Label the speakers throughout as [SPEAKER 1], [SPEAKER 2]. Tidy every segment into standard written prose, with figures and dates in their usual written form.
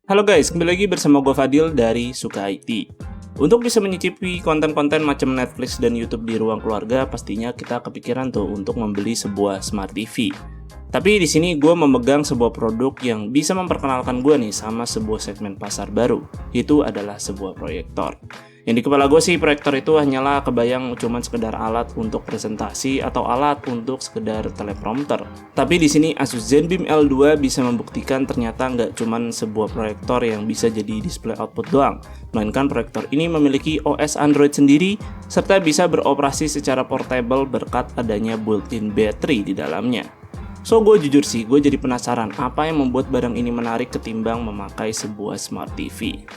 [SPEAKER 1] Halo guys, kembali lagi bersama gue Fadil dari Suka IT. Untuk bisa menyicipi konten-konten macam Netflix dan YouTube di ruang keluarga, pastinya kita kepikiran tuh untuk membeli sebuah Smart TV. Tapi di sini gue memegang sebuah produk yang bisa memperkenalkan gue nih sama sebuah segmen pasar baru, yaitu adalah sebuah proyektor. Yang di kepala gue sih proyektor itu hanyalah kebayang cuman sekedar alat untuk presentasi atau alat untuk sekedar teleprompter. Tapi di sini Asus ZenBeam L2 bisa membuktikan ternyata nggak cuman sebuah proyektor yang bisa jadi display output doang, melainkan proyektor ini memiliki OS Android sendiri serta bisa beroperasi secara portable berkat adanya built-in battery di dalamnya. So gue jujur sih, gue jadi penasaran apa yang membuat barang ini menarik ketimbang memakai sebuah Smart TV.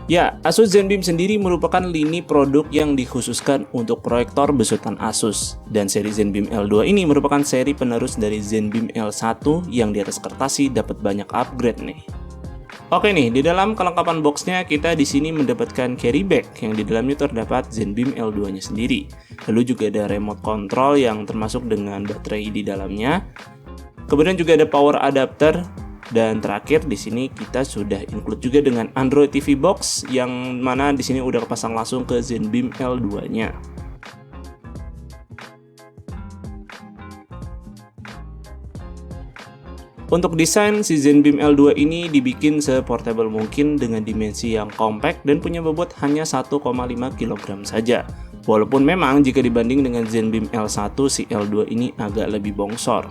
[SPEAKER 1] Ya, Asus ZenBeam sendiri merupakan lini produk yang dikhususkan untuk proyektor besutan Asus. Dan seri ZenBeam L2 ini merupakan seri penerus dari ZenBeam L1 yang di atas kertas sih dapat banyak upgrade nih. Oke nih, di dalam kelengkapan boxnya kita di sini mendapatkan carry bag yang di dalamnya terdapat ZenBeam L2-nya sendiri. Lalu juga ada remote control yang termasuk dengan baterai di dalamnya. Kemudian juga ada power adapter. Dan terakhir di sini kita sudah include juga dengan Android TV Box yang mana di sini udah kepasang langsung ke ZenBeam L2-nya. Untuk desain, si ZenBeam L2 ini dibikin seportable mungkin dengan dimensi yang compact dan punya bobot hanya 1,5 kg saja. Walaupun memang jika dibanding dengan ZenBeam L1, si L2 ini agak lebih bongsor.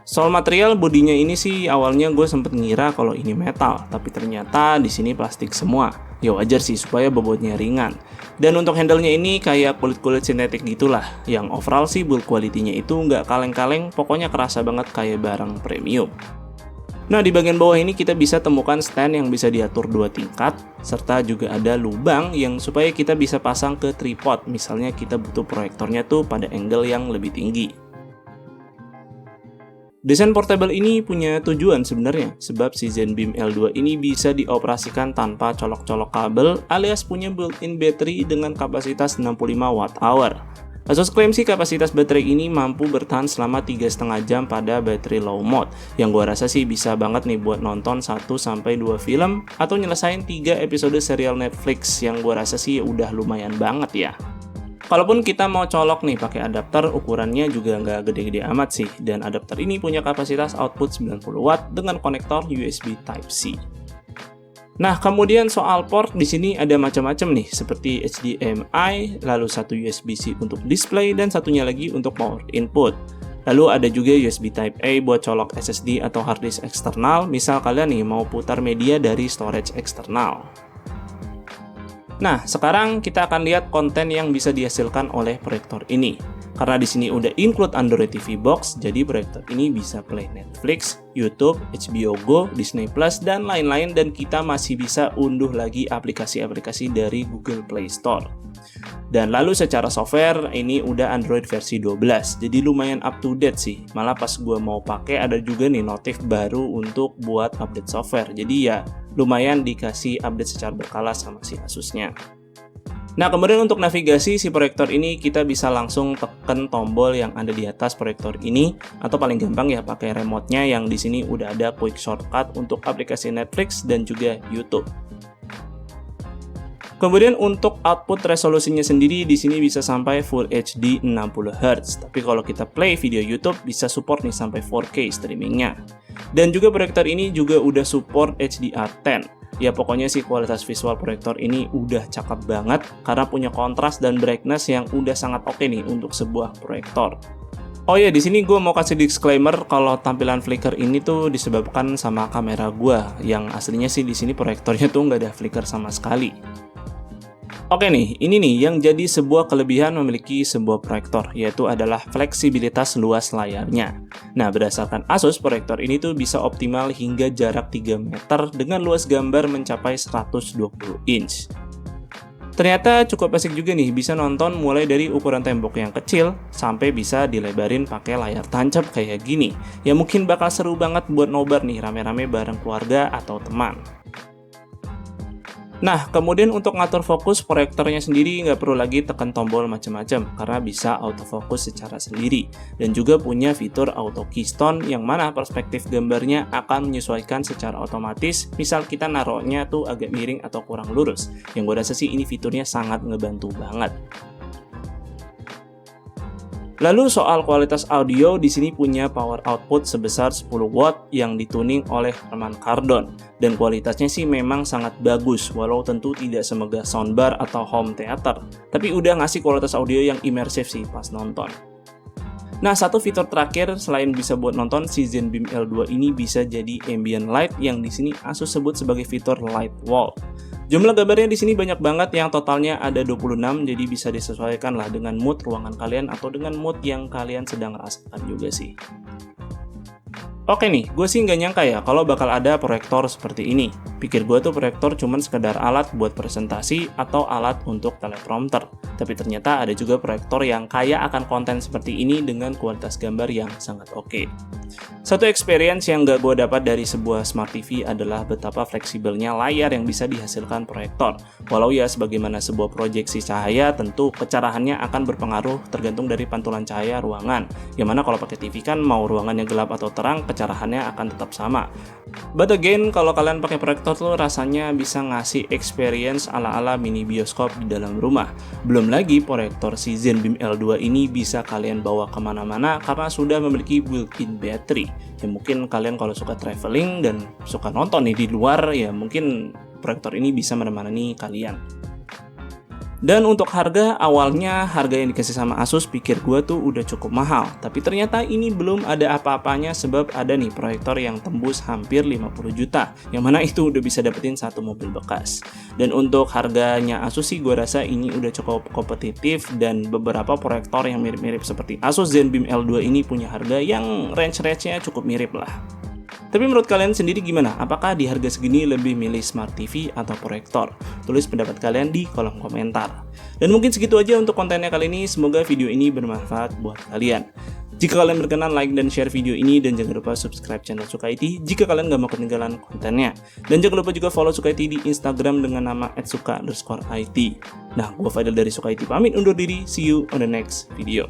[SPEAKER 1] Soal material bodinya ini sih awalnya gue sempet ngira kalau ini metal, tapi ternyata di sini plastik semua. Ya wajar sih supaya bobotnya ringan. Dan untuk handle-nya ini kayak kulit-kulit sintetik gitulah. Yang overall sih build quality-nya itu nggak kaleng-kaleng, pokoknya kerasa banget kayak barang premium. Nah, di bagian bawah ini kita bisa temukan stand yang bisa diatur 2 tingkat, serta juga ada lubang yang supaya kita bisa pasang ke tripod, misalnya kita butuh proyektornya tuh pada angle yang lebih tinggi. Desain portable ini punya tujuan sebenarnya, sebab si ZenBeam L2 ini bisa dioperasikan tanpa colok-colok kabel alias punya built-in battery dengan kapasitas 65 Wh. Asus klaim sih kapasitas baterai ini mampu bertahan selama 3,5 jam pada baterai low mode, yang gua rasa sih bisa banget nih buat nonton 1-2 film atau nyelesain 3 episode serial Netflix yang gua rasa sih udah lumayan banget ya. Kalaupun kita mau colok nih pakai adapter, ukurannya juga nggak gede-gede amat sih, dan adapter ini punya kapasitas output 90 watt dengan konektor USB Type-C. Nah, kemudian soal port di sini ada macam-macam nih, seperti HDMI, lalu satu USB-C untuk display dan satunya lagi untuk power input. Lalu ada juga USB Type-A buat colok SSD atau hard disk eksternal, misal kalian nih mau putar media dari storage eksternal. Nah, sekarang kita akan lihat konten yang bisa dihasilkan oleh proyektor ini. Karena di sini udah include Android TV Box, jadi proyektor ini bisa play Netflix, YouTube, HBO Go, Disney Plus, dan lain-lain, dan kita masih bisa unduh lagi aplikasi-aplikasi dari Google Play Store. Dan lalu secara software, ini udah Android versi 12, jadi lumayan up to date sih. Malah pas gue mau pakai ada juga nih notif baru untuk buat update software, jadi ya lumayan dikasih update secara berkala sama si Asusnya. Nah, kemudian untuk navigasi si proyektor ini kita bisa langsung tekan tombol yang ada di atas proyektor ini, atau paling gampang ya pakai remote-nya yang di sini udah ada quick shortcut untuk aplikasi Netflix dan juga YouTube. Kemudian untuk output resolusinya sendiri di sini bisa sampai Full HD 60Hz, tapi kalau kita play video YouTube bisa support nih sampai 4K streamingnya. Dan juga proyektor ini juga udah support HDR10. Ya pokoknya sih kualitas visual proyektor ini udah cakep banget karena punya kontras dan brightness yang udah sangat oke nih untuk sebuah proyektor. Oh ya, di sini gue mau kasih disclaimer kalau tampilan flicker ini tuh disebabkan sama kamera gue, yang aslinya sih di sini proyektornya tuh nggak ada flicker sama sekali. Oke nih, ini nih yang jadi sebuah kelebihan memiliki sebuah proyektor, yaitu adalah fleksibilitas luas layarnya. Nah, berdasarkan Asus, proyektor ini tuh bisa optimal hingga jarak 3 meter dengan luas gambar mencapai 120 inch. Ternyata cukup asik juga nih, bisa nonton mulai dari ukuran tembok yang kecil sampai bisa dilebarin pakai layar tancap kayak gini. Ya mungkin bakal seru banget buat nobar nih rame-rame bareng keluarga atau teman. Nah, kemudian untuk ngatur fokus proyektornya sendiri nggak perlu lagi tekan tombol macam-macam karena bisa autofocus secara sendiri. Dan juga punya fitur auto keystone yang mana perspektif gambarnya akan menyesuaikan secara otomatis. Misal kita naruhnya tuh agak miring atau kurang lurus. Yang gue rasa sih ini fiturnya sangat ngebantu banget. Lalu soal kualitas audio, di sini punya power output sebesar 10 watt yang dituning oleh Harman Kardon. Dan kualitasnya sih memang sangat bagus, walau tentu tidak semegah soundbar atau home theater. Tapi udah ngasih kualitas audio yang imersif sih pas nonton. Nah, satu fitur terakhir selain bisa buat nonton, si ZenBeam L2 ini bisa jadi ambient light yang di sini Asus sebut sebagai fitur light wall. Jumlah gambarnya di sini banyak banget yang totalnya ada 26, jadi bisa disesuaikan lah dengan mood ruangan kalian atau dengan mood yang kalian sedang rasakan juga sih. Oke nih, gue sih nggak nyangka ya kalau bakal ada proyektor seperti ini. Pikir gue tuh proyektor cuman sekedar alat buat presentasi atau alat untuk teleprompter. Tapi ternyata ada juga proyektor yang kaya akan konten seperti ini dengan kualitas gambar yang sangat oke. Satu experience yang nggak gue dapat dari sebuah Smart TV adalah betapa fleksibelnya layar yang bisa dihasilkan proyektor. Walau ya sebagaimana sebuah proyeksi cahaya, tentu kecerahannya akan berpengaruh tergantung dari pantulan cahaya ruangan. Yang mana kalau pakai TV kan mau ruangannya gelap atau terang, kecerahannya akan tetap sama. But again, kalau kalian pakai proyektor tuh rasanya bisa ngasih experience ala-ala mini bioskop di dalam rumah. Belum lagi proyektor si ZenBeam L2 ini bisa kalian bawa kemana-mana karena sudah memiliki built-in battery. Ya mungkin kalian kalau suka traveling dan suka nonton nih di luar, ya mungkin proyektor ini bisa menemani kalian. Dan untuk harga, awalnya harga yang dikasih sama Asus pikir gue tuh udah cukup mahal. Tapi ternyata ini belum ada apa-apanya sebab ada nih proyektor yang tembus hampir 50 juta. Yang mana itu udah bisa dapetin satu mobil bekas. Dan untuk harganya Asus sih gue rasa ini udah cukup kompetitif. Dan beberapa proyektor yang mirip-mirip seperti Asus ZenBeam L2 ini punya harga yang range-nya cukup mirip lah. Tapi menurut kalian sendiri gimana? Apakah di harga segini lebih milih Smart TV atau proyektor? Tulis pendapat kalian di kolom komentar. Dan mungkin segitu aja untuk kontennya kali ini. Semoga video ini bermanfaat buat kalian. Jika kalian berkenan, like dan share video ini. Dan jangan lupa subscribe channel Suka IT jika kalian gak mau ketinggalan kontennya. Dan jangan lupa juga follow Suka IT di Instagram dengan nama @suka_it. Nah, gue Fadil dari Suka IT pamit undur diri. See you on the next video.